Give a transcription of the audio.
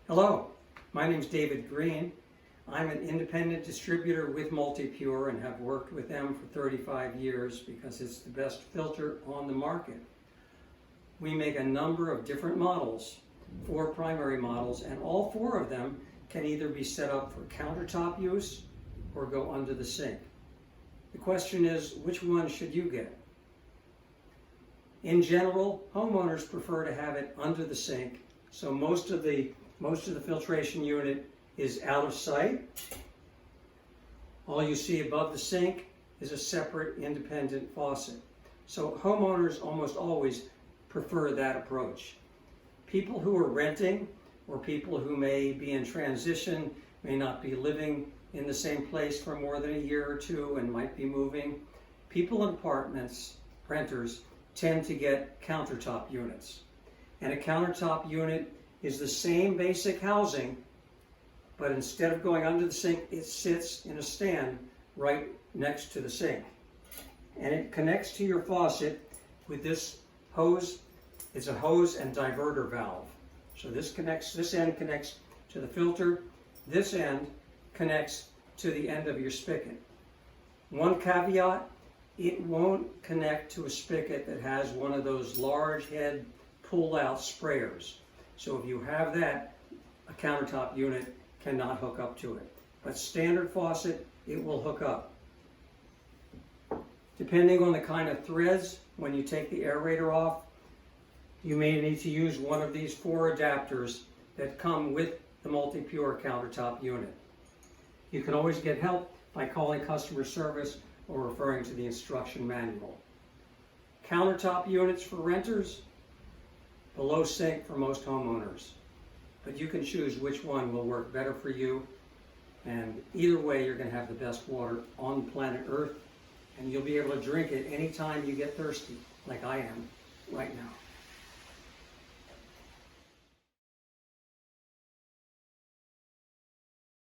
Hello, my name is David Green. I'm an independent distributor with Multipure and have worked with them for 35 years because it's the best filter on the market. We make a number of different models, 4 primary models, and all 4 of them can either be set up for countertop use or go under the sink. The question is, which one should you get? In general, homeowners prefer to have it under the sink, so most of the filtration unit is out of sight. All you see above the sink is a separate independent faucet. So homeowners almost always prefer that approach. People who are renting or people who may be in transition, may not be living in the same place for more than a year or two and might be moving. People in apartments, renters, tend to get countertop units. And a countertop unit is the same basic housing, but instead of going under the sink, it sits in a stand right next to the sink. And it connects to your faucet with this hose. It's a hose and diverter valve. So this end connects to the filter, this end connects to the end of your spigot. One caveat, it won't connect to a spigot that has one of those large head pull-out sprayers. So if you have that, a countertop unit cannot hook up to it. But standard faucet, it will hook up. Depending on the kind of threads, when you take the aerator off, you may need to use one of these 4 adapters that come with the Multipure countertop unit. You can always get help by calling customer service or referring to the instruction manual. Countertop units for renters, below sink for most homeowners. But you can choose which one will work better for you, and either way you're going to have the best water on planet Earth, and you'll be able to drink it anytime you get thirsty, like I am right now.